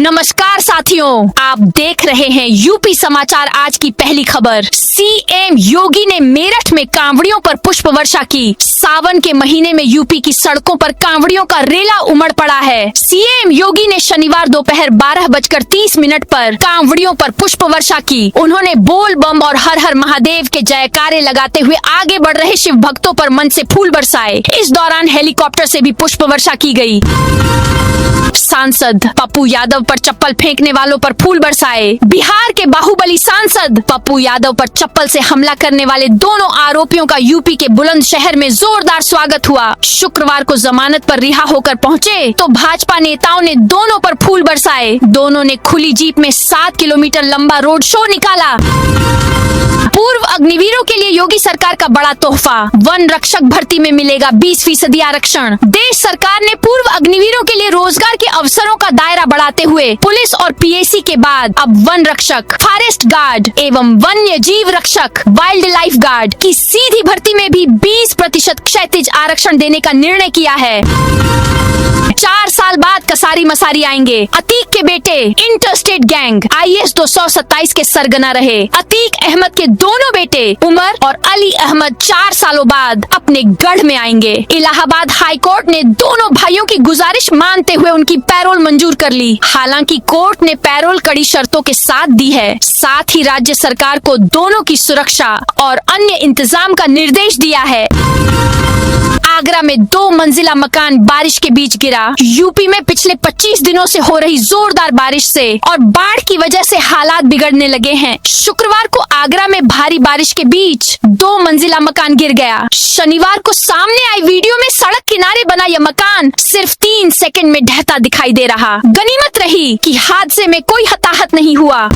नमस्कार साथियों, आप देख रहे हैं यूपी समाचार। आज की पहली खबर, सीएम योगी ने मेरठ में कांवड़ियों पर पुष्प वर्षा की। सावन के महीने में यूपी की सड़कों पर कांवड़ियों का रेला उमड़ पड़ा है। सीएम योगी ने शनिवार दोपहर 12:30 पर कांवड़ियों पर पुष्प वर्षा की। उन्होंने बोल बम और हर हर महादेव के जयकारे लगाते हुए आगे बढ़ रहे शिव भक्तों पर मन से फूल बरसाए। इस दौरान हेलीकॉप्टर से भी पुष्प वर्षा की गई। सांसद पप्पू यादव पर चप्पल फेंकने वालों पर फूल बरसाए। बिहार के बाहुबली सांसद पप्पू यादव पर चप्पल से हमला करने वाले दोनों आरोपियों का यूपी के बुलंदशहर में जोरदार स्वागत हुआ। शुक्रवार को जमानत पर रिहा होकर पहुंचे तो भाजपा नेताओं ने दोनों पर फूल बरसाए। दोनों ने खुली जीप में 7 किलोमीटर लंबा रोड शो निकाला। पूर्व अग्निवीरों के लिए योगी सरकार का बड़ा तोहफा, वन रक्षक भर्ती में मिलेगा 20% आरक्षण। देश सरकार ने पूर्व अग्निवीरों के लिए रोजगार के अवसरों का दायरा बढ़ाते हुए पुलिस और पीएसी के बाद अब वन रक्षक, फॉरेस्ट गार्ड एवं वन्य जीव रक्षक, वाइल्ड लाइफ गार्ड की सीधी भर्ती में भी 20% क्षैतिज आरक्षण देने का निर्णय किया है। 4 साल बाद कसारी मसारी आएंगे। अतीक के बेटे इंटरस्टेट गैंग IS 227 के सरगना रहे। अतीक अहमद के दोनों बेटे उमर और अली अहमद 4 सालों बाद अपने गढ़ में आएंगे। इलाहाबाद हाई कोर्ट ने दोनों भाइयों की गुजारिश मानते हुए उनकी पैरोल मंजूर कर ली। हालांकि कोर्ट ने पैरोल कड़ी शर्तों के साथ दी है। साथ ही राज्य सरकार को दोनों की सुरक्षा और अन्य इंतजाम का निर्देश दिया है। आगरा में 2 मंजिला मकान बारिश के बीच गिरा। यूपी में पिछले 25 दिनों से हो रही जोरदार बारिश से और बाढ़ की वजह से हालात बिगड़ने लगे हैं। शुक्रवार को आगरा में भारी बारिश के बीच 2 मंजिला मकान गिर गया। शनिवार को सामने आई वीडियो में सड़क किनारे बना यह मकान सिर्फ 3 सेकंड में ढहता दिखाई दे रहा। गनीमत रही कि हादसे में कोई हताहत नहीं हुआ।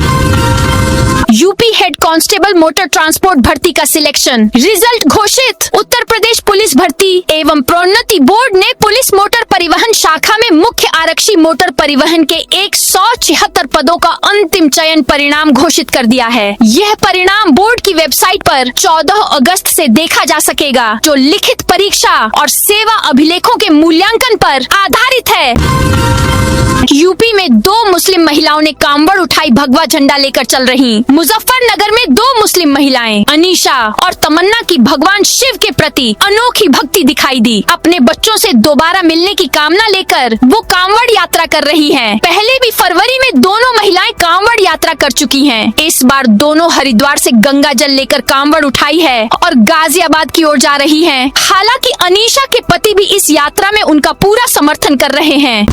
UP head constable motor transport भर्ती का सिलेक्शन रिजल्ट घोषित। उत्तर प्रदेश पुलिस भर्ती एवं प्रोन्नति बोर्ड ने पुलिस मोटर परिवहन शाखा में मुख्य आरक्षी मोटर परिवहन के 176 पदों का अंतिम चयन परिणाम घोषित कर दिया है। यह परिणाम बोर्ड की वेबसाइट पर 14 अगस्त से देखा जा सकेगा, जो लिखित परीक्षा और सेवा अभिलेखों के मूल्यांकन पर आधारित है। यूपी में 2 मुस्लिम महिलाओं ने कांवड़ उठाई, भगवा झंडा लेकर चल रही। मुजफ्फरनगर में 2 मुस्लिम महिलाएं अनीशा और तमन्ना की भगवान शिव के प्रति अनोखी भक्ति दिखाई दी। अपने बच्चों से दोबारा मिलने की कामना लेकर वो कांवड़ यात्रा कर रही हैं। पहले भी फरवरी में दोनों महिलाएं कांवड़ यात्रा कर चुकी हैं। इस बार दोनों हरिद्वार से गंगा जल लेकर कांवड़ उठाई है और गाजियाबाद की ओर जा रही हैं। हालांकि अनीशा के पति भी इस यात्रा में उनका पूरा समर्थन कर रहे हैं।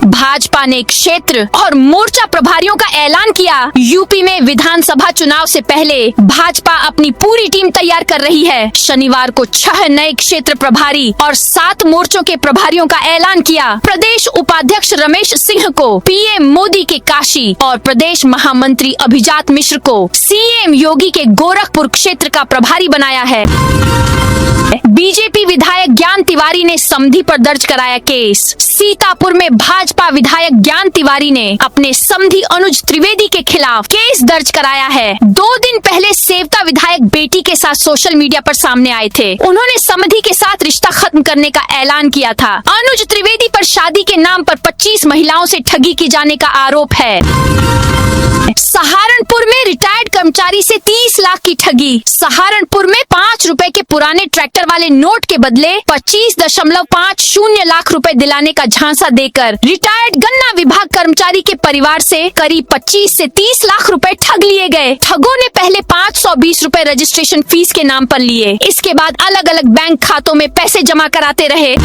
भाजपा ने क्षेत्र और मोर्चा प्रभारियों का ऐलान किया। यूपी में विधानसभा चुनाव से पहले भाजपा अपनी पूरी टीम तैयार कर रही है। शनिवार को 6 नए क्षेत्र प्रभारी और 7 मोर्चों के प्रभारियों का ऐलान किया। प्रदेश उपाध्यक्ष रमेश सिंह को पीएम मोदी के काशी और प्रदेश महामंत्री अभिजात मिश्र को सीएम योगी के गोरखपुर क्षेत्र का प्रभारी बनाया है। बीजेपी विधायक ज्ञान तिवारी ने समधी पर दर्ज कराया केस। सीतापुर में भाजपा विधायक ज्ञान तिवारी ने अपने समधी अनुज त्रिवेदी के खिलाफ केस दर्ज कराया है। 2 दिन पहले सेवता विधायक बेटी के साथ सोशल मीडिया पर सामने आए थे। उन्होंने समधी के साथ रिश्ता खत्म करने का ऐलान किया था। अनुज त्रिवेदी पर शादी के नाम पर 25 महिलाओं से ठगी की जाने का आरोप है। सहारनपुर में रिटायर्ड कर्मचारी से 30 लाख की ठगी। सहारनपुर में 5 रुपए के पुराने ट्रैक्टर वाले नोट के बदले 25.50 लाख रुपए दिलाने का झांसा देकर रिटायर्ड गन्ना विभाग कर्मचारी के परिवार से करीब 25 से 30 लाख रुपए ठग लिए गए। ठगों ने पहले 520 रुपए रजिस्ट्रेशन फीस के नाम पर लिए। इसके बाद अलग अलग बैंक खातों में पैसे जमा कराते रहे।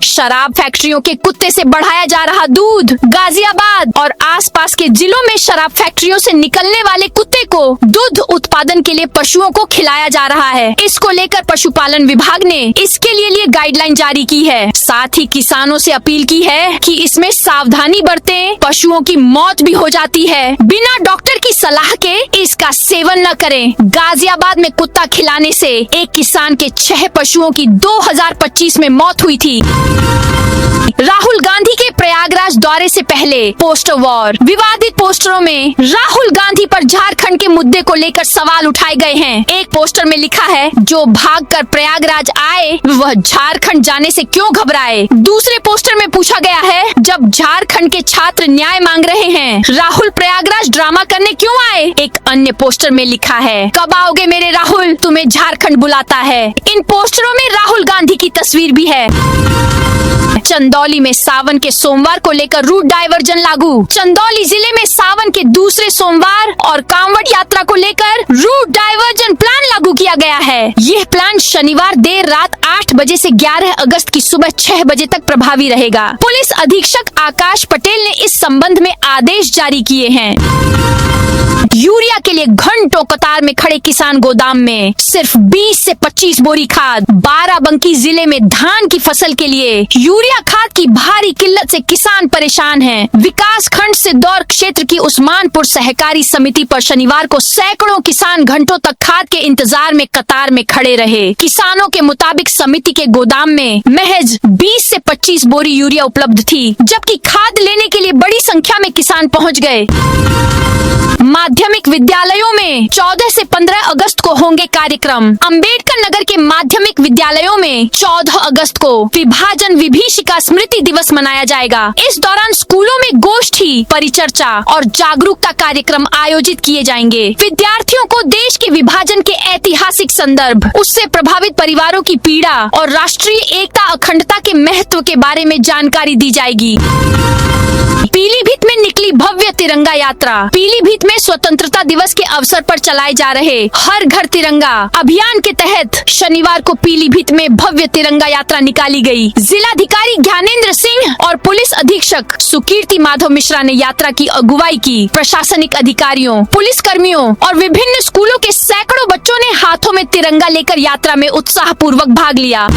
शराब फैक्ट्रियों के कुत्ते से बढ़ाया जा रहा दूध। गाजियाबाद और आसपास के जिलों में शराब फैक्ट्रियों से निकलने वाले कुत्ते को दूध उत्पादन के लिए पशुओं को खिलाया जा रहा है। इसको लेकर पशुपालन विभाग ने इसके लिए गाइडलाइन जारी की है। साथ ही किसानों से अपील की है कि इसमें सावधानी बरतें। पशुओं की मौत भी हो जाती है। बिना डॉक्टर की सलाह के इसका सेवन न करें। गाजियाबाद में कुत्ता खिलाने से एक किसान के 6 पशुओं की 2025 में मौत हुई थी। राहुल गांधी के प्रयागराज दौरे से पहले पोस्टर वॉर। विवादित पोस्टरों में राहुल गांधी पर झारखंड के मुद्दे को लेकर सवाल उठाए गए हैं। एक पोस्टर में लिखा है, जो भागकर प्रयागराज आए वह झारखंड जाने से क्यों घबराए। दूसरे पोस्टर में पूछा गया है, जब झारखंड के छात्र न्याय मांग रहे हैं, राहुल प्रयागराज ड्रामा करने क्यों आए। एक अन्य पोस्टर में लिखा है, कब आओगे मेरे राहुल, तुम्हें झारखंड बुलाता है। इन पोस्टरों में राहुल गांधी की तस्वीर भी है। चंदौली में सावन के सोमवार को लेकर रूट डायवर्जन लागू। चंदौली जिले में सावन के दूसरे सोमवार और कांवड़ यात्रा को लेकर रूट डायवर्जन प्लान लागू किया गया है। यह प्लान शनिवार देर रात 8 बजे से 11 अगस्त की सुबह 6 बजे तक प्रभावी रहेगा। पुलिस अधीक्षक आकाश पटेल ने इस संबंध में आदेश जारी किए हैं। यूरिया के लिए घंटों कतार में खड़े किसान गोदाम में सिर्फ 20 से 25 बोरी खाद। बाराबंकी जिले में धान की फसल के लिए यूरिया खाद की भारी किल्लत से किसान परेशान हैं। विकास खंड से दौर क्षेत्र की उस्मानपुर सहकारी समिति पर शनिवार को सैकड़ों किसान घंटों तक खाद के इंतजार में कतार में खड़े रहे। किसानों के मुताबिक समिति के गोदाम में महज 20 से 25 बोरी यूरिया उपलब्ध थी, जबकि खाद लेने के लिए बड़ी संख्या में किसान पहुँच गए। माध्यमिक विद्यालयों में 14 से 15 अगस्त को होंगे कार्यक्रम। अंबेडकर नगर के माध्यमिक विद्यालयों में 14 अगस्त को विभाजन विभीषिका स्मृति दिवस मनाया जाएगा। इस दौरान स्कूलों में गोष्ठी, परिचर्चा और जागरूकता कार्यक्रम आयोजित किए जाएंगे। विद्यार्थियों को देश के विभाजन के ऐतिहासिक संदर्भ, उससे प्रभावित परिवारों की पीड़ा और राष्ट्रीय एकता अखंडता के महत्व के बारे में जानकारी दी जाएगी। पीलीभीत में निकली भव्य तिरंगा यात्रा। पीलीभीत में स्वतंत्रता दिवस के अवसर पर चलाए जा रहे हर घर तिरंगा अभियान के तहत शनिवार को पीलीभीत में भव्य तिरंगा यात्रा निकाली गई। जिलाधिकारी ज्ञानेंद्र सिंह और पुलिस अधीक्षक सुकीर्ति माधव मिश्रा ने यात्रा की अगुवाई की। प्रशासनिक अधिकारियों, पुलिस कर्मियों और विभिन्न स्कूलों के सैकड़ों बच्चों ने हाथों में तिरंगा लेकर यात्रा में उत्साह पूर्वक भाग लिया।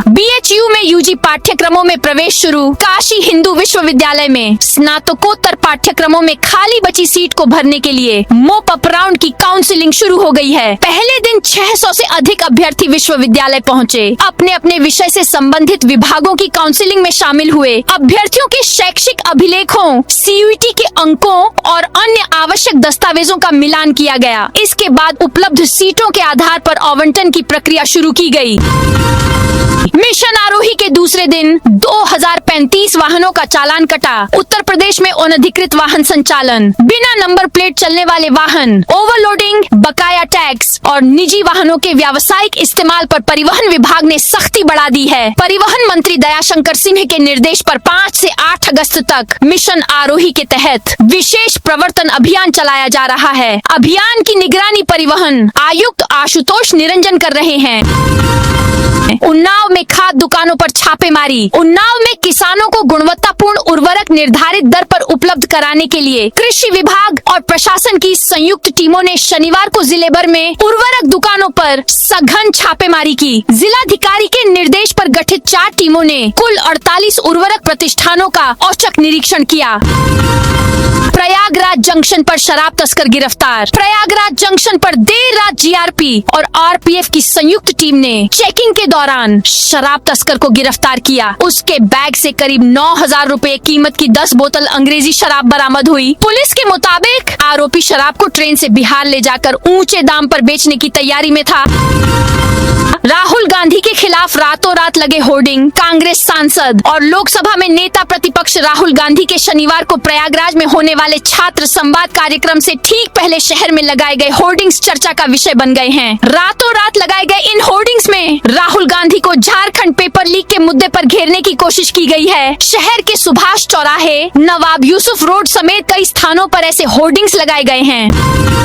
BHU में UG पाठ्यक्रमों में प्रवेश शुरू। काशी हिंदू विश्वविद्यालय में स्नातकोत्तर पाठ्यक्रमों में खाली बची सीट को भरने के लिए मोप अप राउंड की काउंसलिंग शुरू हो गई है। पहले दिन 600 से अधिक अभ्यर्थी विश्वविद्यालय पहुंचे। अपने अपने विषय से संबंधित विभागों की काउंसलिंग में शामिल हुए। अभ्यर्थियों के शैक्षिक अभिलेखों, CUET के अंकों और अन्य आवश्यक दस्तावेजों का मिलान किया गया। इसके बाद उपलब्ध सीटों के आधार पर आवंटन की प्रक्रिया शुरू की गई। मिशन आरोही के दूसरे दिन 2035 वाहनों का चालान कटा। उत्तर प्रदेश में अनधिकृत वाहन संचालन, बिना नंबर प्लेट चलने वाले वाहन, ओवरलोडिंग, बकाया टैक्स और निजी वाहनों के व्यावसायिक इस्तेमाल पर परिवहन विभाग ने सख्ती बढ़ा दी है। परिवहन मंत्री दयाशंकर सिंह के निर्देश पर 5 से 8 अगस्त तक मिशन आरोही के तहत विशेष प्रवर्तन अभियान चलाया जा रहा है। अभियान की निगरानी परिवहन आयुक्त आशुतोष निरंजन कर रहे हैं। उन्नाव में खाद दुकानों पर छापेमारी। उन्नाव में किसानों को गुणवत्तापूर्ण उर्वरक निर्धारित दर पर उपलब्ध कराने के लिए कृषि विभाग और प्रशासन की संयुक्त टीमों ने शनिवार को जिले भर में उर्वरक दुकानों पर सघन छापेमारी की। जिलाधिकारी के निर्देश पर गठित 4 टीमों ने कुल 48 उर्वरक प्रतिष्ठानों का औचक निरीक्षण किया। प्रयागराज जंक्शन पर शराब तस्कर गिरफ्तार। प्रयागराज जंक्शन पर देर रात GRP और RPF की संयुक्त टीम ने चेकिंग के दौरान शराब तस्कर को गिरफ्तार किया। उसके बैग से करीब 9,000 रुपए कीमत की 10 बोतल अंग्रेजी शराब बरामद हुई। पुलिस के मुताबिक आरोपी शराब को ट्रेन से बिहार ले जाकर ऊंचे दाम पर बेचने की तैयारी में था। राहुल गांधी के खिलाफ रातों रात लगे होर्डिंग। कांग्रेस सांसद और लोकसभा में नेता प्रतिपक्ष राहुल गांधी के शनिवार को प्रयागराज में होने वाले छात्र संवाद कार्यक्रम से ठीक पहले शहर में लगाए गए होर्डिंग्स चर्चा का विषय बन गए हैं। रातों रात लगाए गए इन होर्डिंग्स में राहुल गांधी को झारखंड पेपर लीक के मुद्दे पर घेरने की कोशिश की गई है। शहर के सुभाष चौराहे, नवाब यूसुफ रोड समेत कई स्थानों पर ऐसे होर्डिंग्स लगाए गए हैं।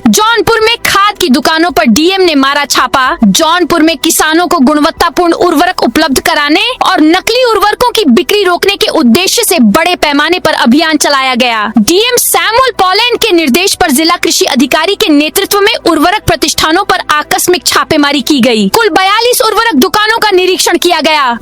जौनपुर में खाद की दुकानों पर डीएम ने मारा छापा। जौनपुर में किसानों को गुणवत्तापूर्ण उर्वरक उपलब्ध कराने और नकली उर्वरकों की बिक्री रोकने के उद्देश्य से बड़े पैमाने पर अभियान चलाया गया। डीएम सैमुअल पॉलैंड के निर्देश पर जिला कृषि अधिकारी के नेतृत्व में उर्वरक प्रतिष्ठानों पर आकस्मिक छापेमारी की गई। कुल 42 उर्वरक दुकानों का निरीक्षण किया गया।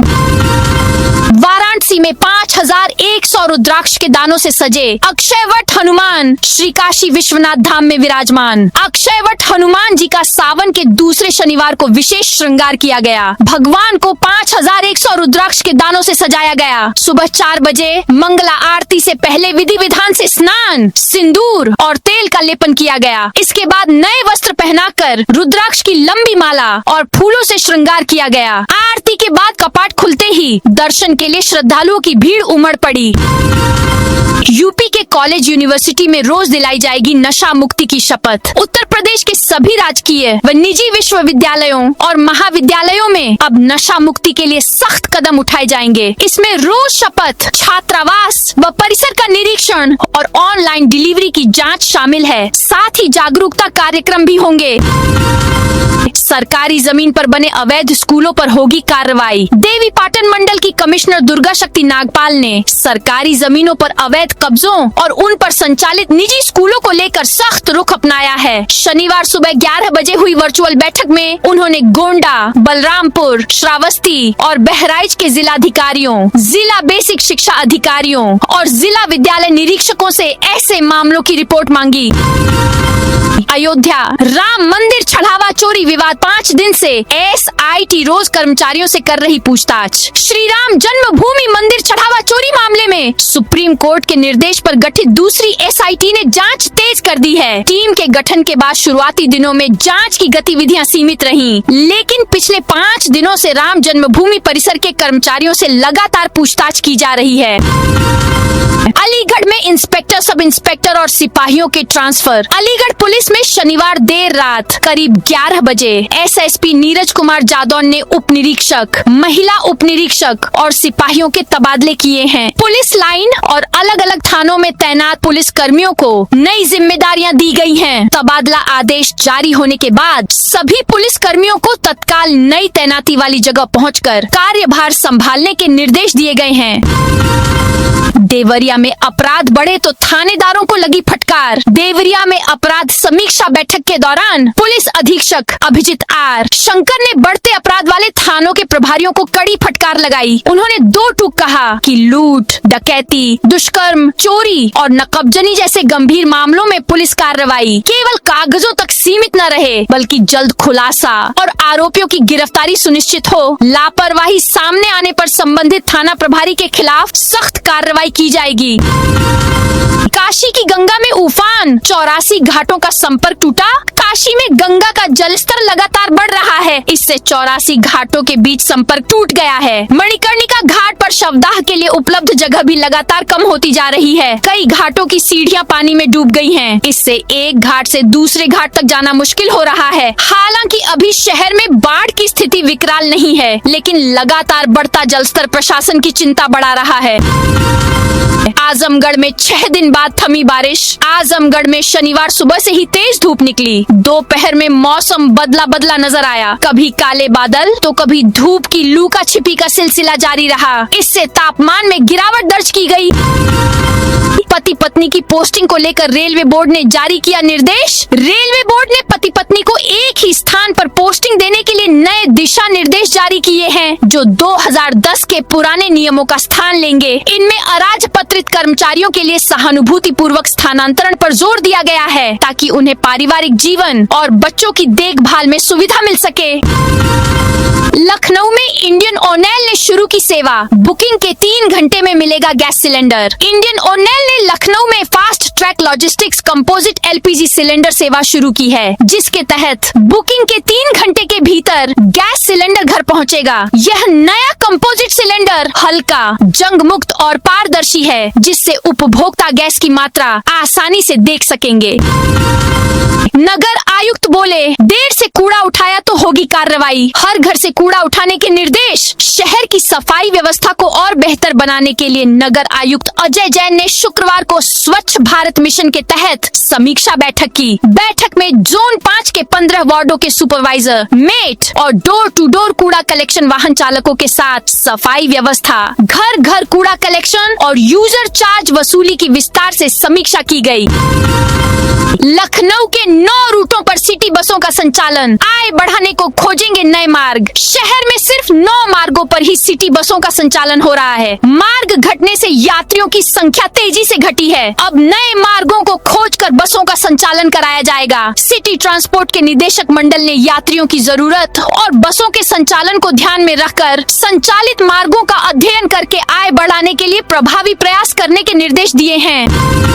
वाराणसी में 5,100 रुद्राक्ष के दानों से सजे अक्षयवट हनुमान श्री काशी विश्वनाथ धाम में विराजमान। अक्षयवट हनुमान हनुमान जी का सावन के दूसरे शनिवार को विशेष श्रृंगार किया गया। भगवान को 5100 रुद्राक्ष के दानों से सजाया गया। सुबह 4 बजे मंगला आरती से पहले विधि विधान से स्नान, सिंदूर और तेल का लेपन किया गया। इसके बाद नए वस्त्र पहनाकर रुद्राक्ष की लंबी माला और फूलों से श्रृंगार किया गया। आरती के बाद कपाट खुलते ही दर्शन के लिए श्रद्धालुओं की भीड़ उमड़ पड़ी। यूपी के कॉलेज यूनिवर्सिटी में रोज दिलाई जाएगी नशा मुक्ति की शपथ। उत्तर प्रदेश के सभी राजकीय व निजी विश्वविद्यालयों और महाविद्यालयों में अब नशा मुक्ति के लिए सख्त कदम उठाए जाएंगे। इसमें रोज शपथ, छात्रावास व परिसर का निरीक्षण और ऑनलाइन डिलीवरी की जांच शामिल है। साथ ही जागरूकता कार्यक्रम भी होंगे। सरकारी जमीन पर बने अवैध स्कूलों पर होगी कार्रवाई। देवी पाटन मंडल की कमिश्नर दुर्गा शक्ति नागपाल ने सरकारी जमीनों पर अवैध कब्जों और उन पर संचालित निजी स्कूलों को लेकर सख्त रुख अपनाया है। शनिवार सुबह 11 बजे हुई वर्चुअल बैठक में उन्होंने गोंडा, बलरामपुर, श्रावस्ती और बहराइच के जिलाधिकारियों, जिला बेसिक शिक्षा अधिकारियों और जिला विद्यालय निरीक्षकों से ऐसे मामलों की रिपोर्ट मांगी। अयोध्या राम मंदिर चढ़ावा चोरी विवाद 5 दिन से SIT रोज कर्मचारियों से कर रही पूछताछ। श्री राम जन्मभूमि मंदिर चढ़ावा चोरी मामले में सुप्रीम कोर्ट के निर्देश पर गठित दूसरी SIT ने जांच तेज कर दी है। टीम के गठन के बाद शुरुआती दिनों में जांच की गतिविधियां सीमित रहीं, लेकिन पिछले 5 दिनों से राम जन्मभूमि परिसर के कर्मचारियों से लगातार पूछताछ की जा रही है। अलीगढ़ में इंस्पेक्टर, सब इंस्पेक्टर और सिपाहियों के ट्रांसफर। अलीगढ़ पुलिस में शनिवार देर रात करीब 11 बजे SSP नीरज कुमार जादौन ने उप निरीक्षक, महिला उप निरीक्षक और सिपाहियों के तबादले किए हैं। पुलिस लाइन और अलग अलग थानों में तैनात पुलिस कर्मियों को नई जिम्मेदारियां दी गई हैं। तबादला आदेश जारी होने के बाद सभी पुलिस कर्मियों को तत्काल नई तैनाती वाली जगह पहुंचकर कार्यभार संभालने के निर्देश दिए गए हैं। देवरिया में अपराध बढ़े तो थानेदारों को लगी फटकार। देवरिया में अपराध समीक्षा बैठक के दौरान पुलिस अधीक्षक अभिजीत आर शंकर ने बढ़ते अपराध वाले थानों के प्रभारियों को कड़ी फटकार लगाई। उन्होंने 2 टूक कहा कि लूट, डकैती, दुष्कर्म, चोरी और नकबजनी जैसे गंभीर मामलों में पुलिस कार्रवाई केवल कागजों तक सीमित न रहे, बल्कि जल्द खुलासा और आरोपियों की गिरफ्तारी सुनिश्चित हो। लापरवाही सामने आने पर संबंधित थाना प्रभारी के खिलाफ सख्त कार्रवाई की जाएगी। काशी की गंगा में उफान, 84 घाटों का संपर्क टूटा। काशी में गंगा का जलस्तर लगातार बढ़ रहा है। इससे 84 घाटों के बीच संपर्क टूट गया है। मणिकर्णिका घाट पर शवदाह के लिए उपलब्ध जगह भी लगातार कम होती जा रही है। कई घाटों की सीढ़ियां पानी में डूब गई हैं। इससे एक घाट से दूसरे घाट तक जाना मुश्किल हो रहा है। हालांकि अभी शहर में बाढ़ की स्थिति विकराल नहीं है, लेकिन लगातार बढ़ता जलस्तर प्रशासन की चिंता बढ़ा रहा है। आजमगढ़ में 6 दिन बाद थमी बारिश। आजमगढ़ में शनिवार सुबह से ही तेज धूप निकली। दोपहर में मौसम बदला बदला नजर आया। कभी काले बादल तो कभी धूप की लूका छिपी का सिलसिला जारी रहा। इससे तापमान में गिरावट दर्ज की गई। पति पत्नी की पोस्टिंग को लेकर रेलवे बोर्ड ने जारी किया निर्देश। रेलवे बोर्ड ने पति पत्नी को एक ही स्थान पर पोस्टिंग देने के लिए नए दिशा निर्देश जारी किए हैं, जो 2010 के पुराने नियमों का स्थान लेंगे। इनमें अराजपत्रित कर्मचारियों के लिए सहानुभूति पूर्वक स्थानांतरण पर जोर दिया गया है, ताकि उन्हें पारिवारिक जीवन और बच्चों की देखभाल में सुविधा मिल सके। लखनऊ में इंडियन ओनेल ने शुरू की सेवा। बुकिंग के 3 घंटे में मिलेगा गैस सिलेंडर। इंडियन ओनेल ने लखनऊ में fast track logistics composite LPG cylinder सेवा शुरू की है, जिसके तहत बुकिंग के 3 घंटे के भीतर गैस सिलेंडर घर पहुंचेगा। यह नया कंपोजिट सिलेंडर हल्का, जंग मुक्त और पारदर्शी है, जिससे उपभोक्ता गैस की मात्रा आसानी से देख सकेंगे। नगर आयुक्त बोले, देर से कूड़ा उठाया तो होगी कार्रवाई। हर घर से कूड़ा उठाने के निर्देश। शहर की सफाई व्यवस्था को और बेहतर बनाने के लिए नगर आयुक्त अजय जैन ने शुक्रवार को स्वच्छ भारत मिशन के तहत समीक्षा बैठक की। बैठक में जोन 5 के 15 वार्डों के सुपरवाइजर, मेट और डोर टू डोर कूड़ा कलेक्शन वाहन चालकों के साथ सफाई व्यवस्था, घर घर कूड़ा कलेक्शन और यूजर चार्ज वसूली की विस्तार से समीक्षा की गई। लखनऊ के 9 रूटों पर सिटी बसों का संचालन। आय बढ़ाने को खोजेंगे नए मार्ग। शहर में सिर्फ 9 मार्गों पर ही सिटी बसों का संचालन हो रहा है। मार्ग घटने से यात्रियों की संख्या तेजी से घटी है। अब नए मार्गों को खोजकर बसों का संचालन कराया जाएगा। सिटी ट्रांसपोर्ट के निदेशक मंडल ने यात्रियों की जरूरत और बसों के संचालन को ध्यान में रखकर संचालित मार्गों का अध्ययन करके आय बढ़ाने के लिए प्रभावी प्रयास करने के निर्देश दिए हैं।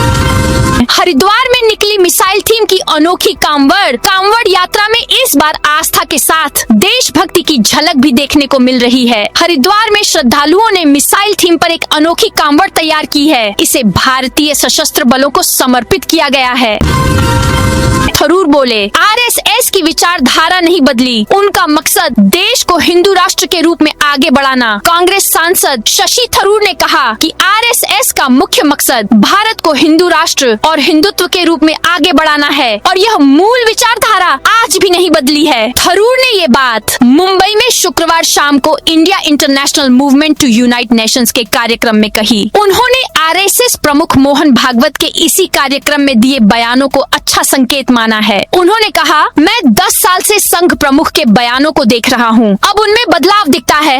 हरिद्वार में निकली मिसाइल थीम की अनोखी कांवड़ यात्रा में इस बार आस्था के साथ देशभक्ति की झलक भी देखने को मिल रही है। हरिद्वार में श्रद्धालुओं ने मिसाइल थीम पर एक अनोखी कांवड़ तैयार की है। इसे भारतीय सशस्त्र बलों को समर्पित किया गया है। थरूर बोले, आरएसएस की विचारधारा नहीं बदली, उनका मकसद देश को हिंदू राष्ट्र के रूप में आगे बढ़ाना। कांग्रेस सांसद शशि थरूर ने कहा कि आरएसएस का मुख्य मकसद भारत को हिंदू राष्ट्र और हिंदुत्व के रूप में आगे बढ़ाना है और यह मूल विचारधारा आज भी नहीं बदली है। थरूर ने ये बात मुंबई में शुक्रवार शाम को India international movement to unite nations के कार्यक्रम में कही। उन्होंने आरएसएस प्रमुख मोहन भागवत के इसी कार्यक्रम में दिए बयानों को अच्छा संकेत माना है। उन्होंने कहा, मैं 10 साल से संघ प्रमुख के बयानों को देख रहा हूँ, अब उनमें बदलाव दिखता है।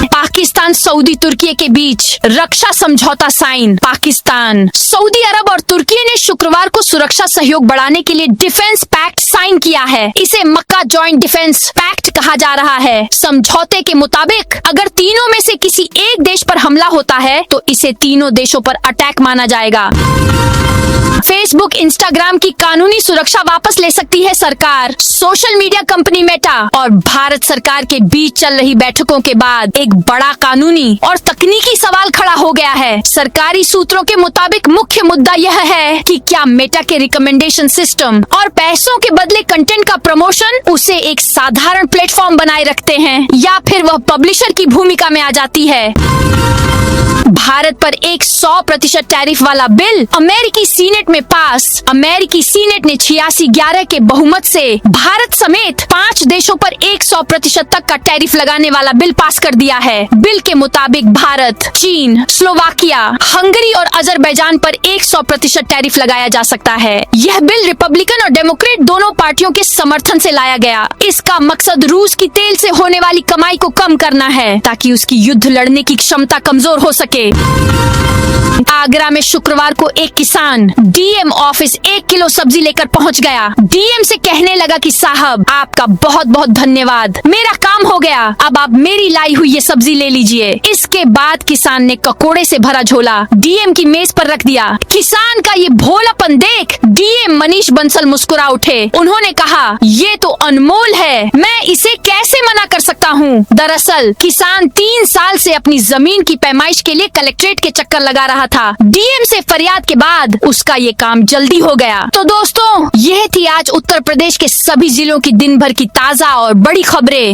पाकिस्तान सऊदी तुर्की के बीच रक्षा समझौता साइन। पाकिस्तान, सऊदी अरब और तुर्की ने शुक्रवार को सुरक्षा सहयोग बढ़ाने के लिए डिफेंस पैक्ट साइन किया है। इसे मक्का जॉइंट डिफेंस पैक्ट कहा जा रहा है। समझौते के मुताबिक अगर तीनों में से किसी एक देश पर हमला होता है तो इसे तीनों देशों पर अटैक माना जाएगा। फेसबुक, इंस्टाग्राम की कानूनी सुरक्षा वापस ले सकती है सरकार। सोशल मीडिया कंपनी मेटा और भारत सरकार के बीच चल रही बैठकों के बाद एक बड़ा कानूनी और तकनीकी सवाल खड़ा हो गया है। सरकारी सूत्रों के मुताबिक मुख्य मुद्दा यह है कि क्या मेटा के रिकमेंडेशन सिस्टम और पैसों के बदले कंटेंट का प्रमोशन उसे एक साधारण प्लेटफॉर्म बनाए रखते हैं या फिर वह पब्लिशर की भूमिका में आ जाती है। भारत पर एक 100% टैरिफ वाला बिल अमेरिकी सीनेट में पास। अमेरिकी सीनेट ने 86-11 के बहुमत से भारत समेत 5 देशों पर 100% तक का टैरिफ लगाने वाला बिल पास कर दिया है। बिल के मुताबिक भारत, चीन, स्लोवाकिया, हंगरी और अजरबैजान पर 100% टैरिफ लगाया जा सकता है। यह बिल रिपब्लिकन और डेमोक्रेट दोनों पार्टियों के समर्थन से लाया गया। इसका मकसद रूस की तेल से होने वाली कमाई को कम करना है ताकि उसकी युद्ध लड़ने की क्षमता कमजोर हो सके। आगरा में शुक्रवार को एक किसान डीएम ऑफिस 1 किलो सब्जी लेकर पहुंच गया। डीएम से कहने लगा कि साहब, आपका बहुत बहुत धन्यवाद, मेरा काम हो गया, अब आप मेरी लाई हुई ये सब्जी ले लीजिए। इसके बाद किसान ने ककोड़े से भरा झोला डीएम की मेज पर रख दिया। किसान का ये भोलापन देख डीएम मनीष बंसल मुस्कुरा उठे। उन्होंने कहा, ये तो अनमोल है, मैं इसे कैसे मना कर सकता हूँ। दरअसल किसान 3 साल से अपनी जमीन की पैमाइश के लिए कलेक्ट्रेट के चक्कर लगा रहा था। डीएम से फरियाद के बाद उसका ये काम जल्दी हो गया। तो दोस्तों, यह थी आज उत्तर प्रदेश के सभी जिलों की दिन भर की ताजा और बड़ी खबरें।